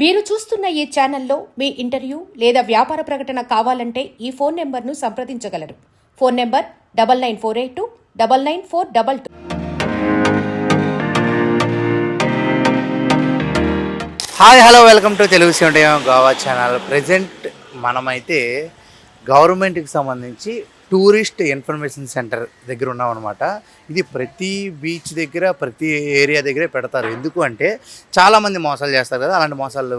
మీరు చూస్తున్న ఈ ఛానల్లో మీ ఇంటర్వ్యూ లేదా వ్యాపార ప్రకటన కావాలంటే ఈ ఫోన్ నెంబర్ను సంప్రదించగలరు. Phone number 9948299422. Hi hello welcome to Telugu Goa channel. Present మనమైతే గవర్నమెంట్కి సంబంధించి టూరిస్ట్ ఇన్ఫర్మేషన్ సెంటర్ దగ్గర ఉన్నాం అనమాట. ఇది ప్రతి బీచ్ దగ్గర ప్రతి ఏరియా దగ్గరే పెడతారు. ఎందుకు అంటే చాలామంది మోసాలు చేస్తారు కదా, అలాంటి మోసాలు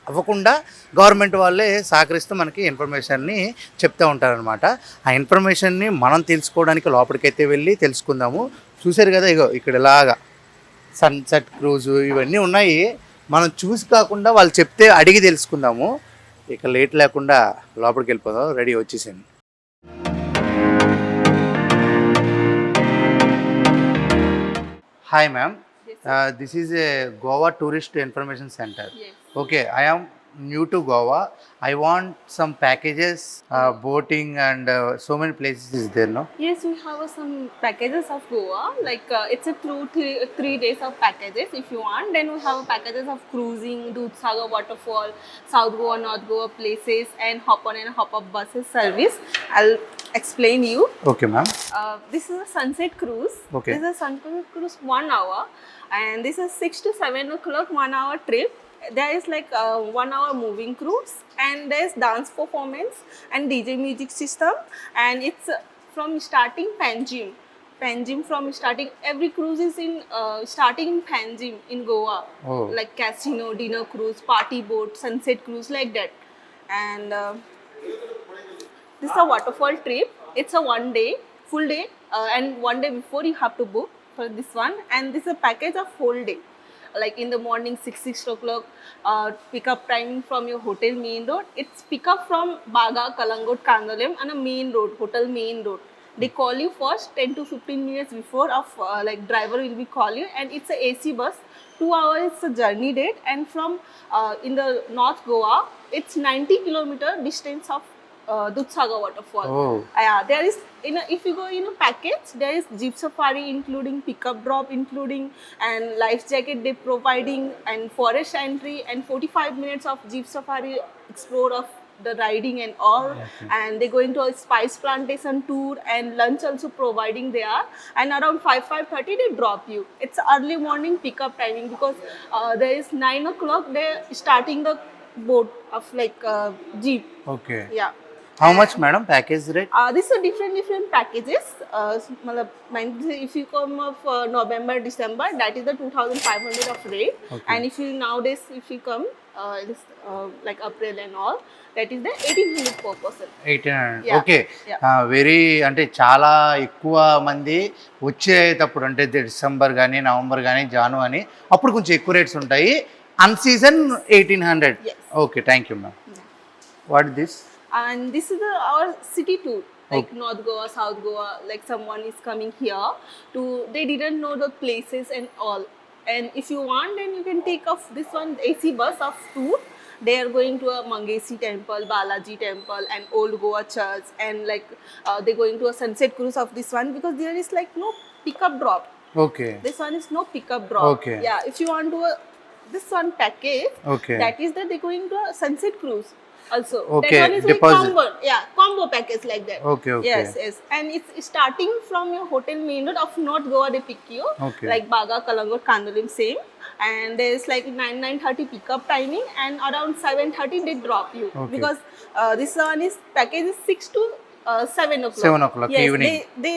అవ్వకుండా గవర్నమెంట్ వాళ్ళే సహకరిస్తూ మనకి ఇన్ఫర్మేషన్ని చెప్తూ ఉంటారనమాట. ఆ ఇన్ఫర్మేషన్ని మనం తెలుసుకోవడానికి లోపలికైతే వెళ్ళి తెలుసుకుందాము. చూశారు కదా, ఇగో ఇక్కడ ఇలాగా సన్సెట్ క్రూజు ఇవన్నీ ఉన్నాయి. మనం చూసి కాకుండా వాళ్ళు చెప్తే అడిగి తెలుసుకుందాము. ఇక లేట్ లేకుండా లోపలికి వెళ్ళిపోదాం. రెడీ వచ్చేసాను. Hi ma'am, this is a Goa Tourist Information Center. Yes. Okay, I am new to Goa. I want some packages, boating and so many places is there, no? Yes, we have some packages of Goa. Like it's a three days of packages. If you want, then we have packages of cruising, Dudhsagar waterfall, South Goa, North Goa places, and hop on and hop up buses service. I'll explain you. Okay, ma'am. This is a sunset cruise. Okay. This is a sunset cruise 1 hour, and this is 6 to 7 o'clock 1 hour trip. There is like a 1 hour moving cruise, and there is dance performance and DJ music system, and it's from starting Panjim from starting. Every cruise is in starting in Panjim in Goa. Oh. Like casino, dinner cruise, party boat, sunset cruise, like that. And this is a waterfall trip. It's a 1 day, full day, and 1 day before you have to book for this one. And this is a package of whole day. Like in the morning 6 o'clock, pickup timing from your hotel main road. It's pickup from Baga, Kalangot, Kandalem, and a main road, hotel main road. They call you first 10 to 15 minutes before of like driver will be call you, and it's a AC bus. 2 hours is a journey date, and from in the North Goa, it's 90 kilometer distance of Dudhsagar waterfall. Oh. There is if you go in a package, there is jeep safari including pickup drop including, and life jacket they providing, and forest entry, and 45 minutes of jeep safari explore of the riding and all. Okay. And they going to a spice plantation tour, and lunch also providing there, and around 5:30 they drop you. It's early morning pickup timing because there is 9 o'clock they starting the boat of like jeep. Okay. Yeah. How much, madam, package rate? These are different packages. If you come of November, December, that is the 2,500 of rate. Okay. And if you nowadays, if you come this, like April and all, that is the 1,800 per person. 1800. Yeah. Okay. Yeah. Very అంటే చాలా ఎక్కువ మంది వచ్చేటప్పుడు అంటే December కానీ November కానీ జాను అని అప్పుడు కొంచెం ఎక్కువ రేట్స్ ఉంటాయి. On season 1800. Yes. Okay, thank you ma'am. What this? And this is our city tour, like Okay. North Goa, South Goa. Like someone is coming here to, they didn't know the places and all. And if you want, then you can take off this one AC bus of tour. They are going to a Mangesi temple, Balaji temple, and Old Goa church, and like they're going to a sunset cruise of this one because there is like no pickup drop. Okay. This one is no pickup drop. Okay. Yeah, if you want to this one package, Okay. that is that they're going to a sunset cruise also. Okay, That one is deposit. like combo. Yeah, combo package like that. Okay, okay. Yes, yes. And it's starting from your hotel main road of North Goa, they pick you. Okay. Like Baga, Kalangot, Kandolim, same. And there's like 9:30 pickup timing, and around 7:30 they drop you. Okay. Because this one is package is 6 to 7 o'clock. 7 o'clock, yes, evening. They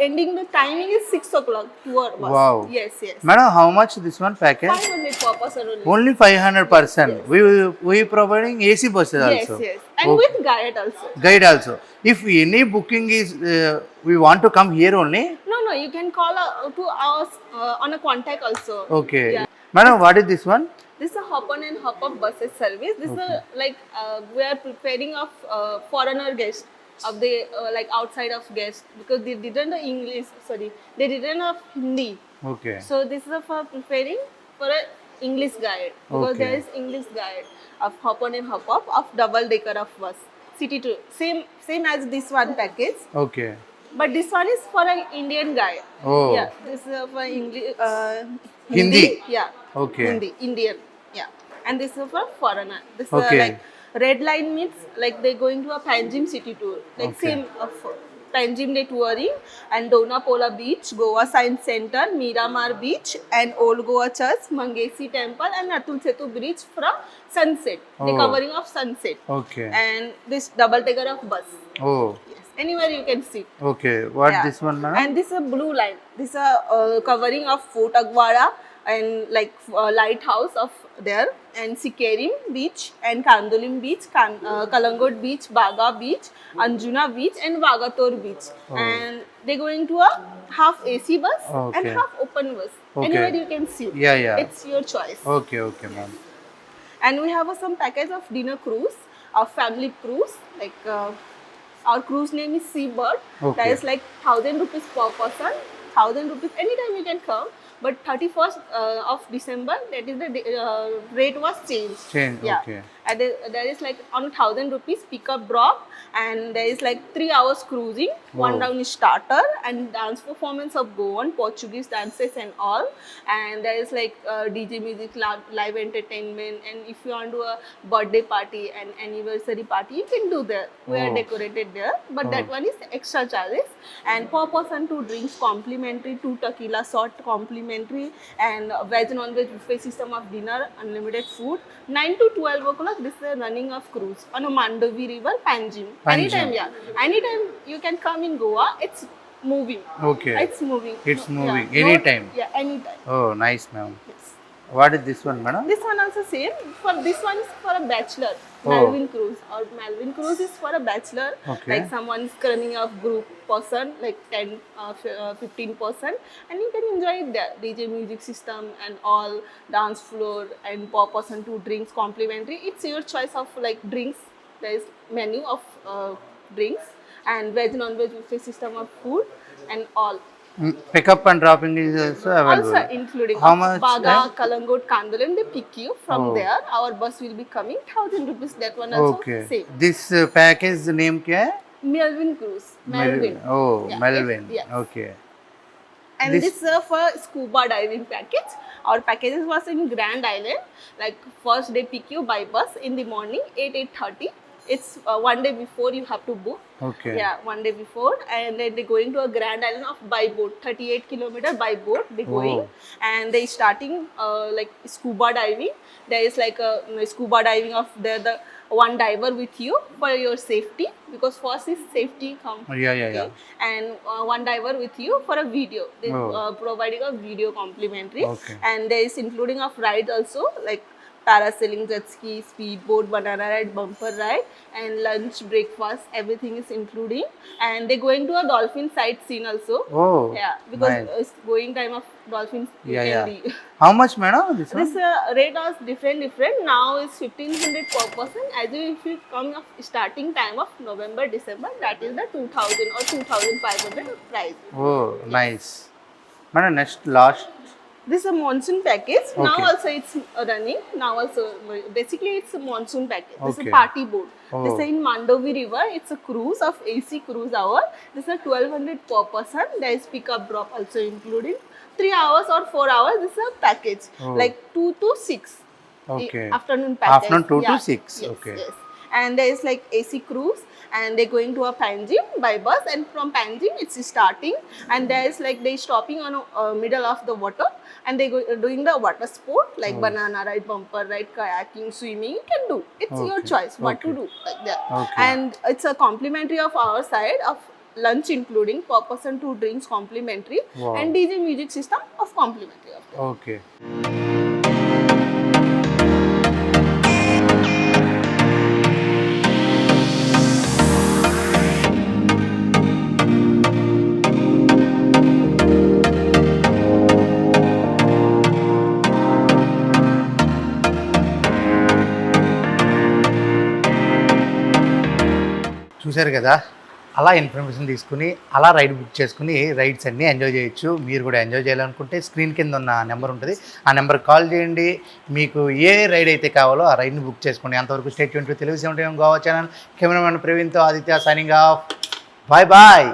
ending the timing is 6 o'clock. Tour bus. Wow. Yes, yes. Madam, how much this one package? 500 per person only. Only 500%. We providing AC buses Yes, also. yes. And Okay. with guide also. Guide also. If any booking is we want to come here only. No, you can call to us on a contact also. Okay. Yeah. Madam, what is this one? This is a hop on and hop up buses service. This is like we are preparing of foreigner guests of the like outside of guests because they didn't know English. Sorry, they didn't know Hindi. Okay. So this is for preparing for a English guide because Okay. there is English guide of hop on and hop up of double decker of bus city tour. Same as this one package. Okay. But this one is for an Indian guy. Oh. Yeah, this is for English. Hindi. Yeah. Okay. Hindi, Indian. Yeah. and this is for foreigner. This Okay. like red line means like they're going to a Panjim city tour, like Okay. same of Panjim day touring, and Dona Pola Beach, Goa Science Center, Miramar Beach, and Old Goa Church, Mangesi Temple, and Atul Setu Bridge from sunset. The Oh. covering of sunset, Okay. and this double decker of bus. Oh, Yes, anywhere you can see. okay. What Yeah. this one, madam? And this is a blue line. This is a covering of Fort Aguada and like lighthouse of there, and Sikerim Beach and Kandolim Beach, Kalangot Beach, Baga Beach, Anjuna Beach, and Vagator Beach. Oh. And they're going to a half AC bus and Okay. half open bus. Okay. Anywhere you can see. Yeah, yeah. It's your choice. Okay, okay, ma'am. And we have some package of dinner cruise, a family cruise. Like our cruise name is Seabird. That Okay. is like 1,000 rupees per person. 1,000 rupees anytime you can come. But 31st of December, that is the rate was changed. Change, Yeah. okay. And there is like on 1,000 rupees pickup drop, and there is like 3 hours cruising. One Wow. round is starter and dance performance of Goan Portuguese dances and all. And there is like DJ music, live entertainment, and if you want to do a birthday party and anniversary party, you can do there. We are Oh. decorated there, but that Oh. one is extra charges. And per person 2 drinks complimentary, 2 tequila shot complimentary, and veg non-veg buffet system of dinner, unlimited food. 9 to 12 o'clock, this is the running of cruise on a Mandovi River, Panjim. Panjim. Anytime, yeah. Anytime you can come in Goa, it's moving. Okay. It's moving. It's moving. Yeah. Anytime. Yeah, anytime. Oh, nice, ma'am. Yes. What is this one, madam? This one also same. For this one is for a bachelor. Oh. Melvin Cruise. Or Melvin Cruise is for a bachelor. Okay. Like someone is running a group person, like 10, 15%, and you can enjoy it there. DJ music system and all, dance floor, and per person 2 drinks complimentary. It's your choice of like drinks. There is menu of drinks and veg non-veg buffet system of food and all. Pickup and dropping is also available. Also including How much Baga, then? Kalangot, Kandalam, they pick you from Oh. there. Our bus will be coming, 1,000 rupees. That one also Okay. same. This package name क्या है? Melvin Cruise. Melvin. Oh, Yeah, Melvin. yes. Okay. And This- this is for scuba diving package. Our packages was in Grand Island. Like first they pick you by bus in the morning, 8:30. It's one day before you have to book. Okay. Yeah, one day before, and then they're going to a Grand Island of by boat, 38 kilometer by boat. They're going, Oh. and they starting like scuba diving. There is like a scuba diving of the one diver with you for your safety, because first is safety come. Yeah. And one diver with you for a video. They Oh. providing a video complimentary, Okay. and there is including of rides also, like parasailing, jet ski, speedboat, banana ride, bumper ride, and lunch, breakfast, everything is including. And they're going to a dolphin sightseeing also. Oh. Yeah, because nice. it's going time of dolphins. you Yeah, can yeah. be. How much, madam? This one? This rate was different. Now it's 1,500 per person. As if you come of starting time of November, December, that is the 2,000 or 2,500 price. Oh, nice. Madam, next last. This is a monsoon package. Now Okay. also it's running. Now also basically it's a monsoon package. This is Okay. a party boat. Oh. This is in Mandovi River. It's a cruise of AC cruise hour. This is a 1,200 per person. There is pickup drop also including. 3 hours or 4 hours. This is a package, Oh. like 2 to 6. Okay. Afternoon package. Afternoon 2 to Yeah. 6. Yes, Okay. Yes. And there is like AC cruise, and they're going to a Panjim by bus, and from Panjim it's starting, and there is like they stopping on middle of the water, and they doing the water sport like Oh. banana ride, bumper ride, kayaking, swimming. You can do. It's your Okay. choice what to Okay. do like that. Okay. And it's a complimentary of our side of lunch including per person 2 drinks complimentary, Wow. and DJ music system of complimentary of that. Okay. చూశారు కదా, అలా information తీసుకుని అలా ride book చేసుకుని rides అన్నీ enjoy చేయొచ్చు. మీరు కూడా ఎంజాయ్ చేయాలనుకుంటే స్క్రీన్ కింద ఉన్న నెంబర్ ఉంటుంది, ఆ నెంబర్కి కాల్ చేయండి. మీకు ఏ రైడ్ అయితే కావాలో ఆ రైడ్ని బుక్ చేసుకోండి. అంతవరకు state 22 Telugu 7 Goa channel. Cameraman ప్రవీణ్తో Aditya signing off. Bye bye.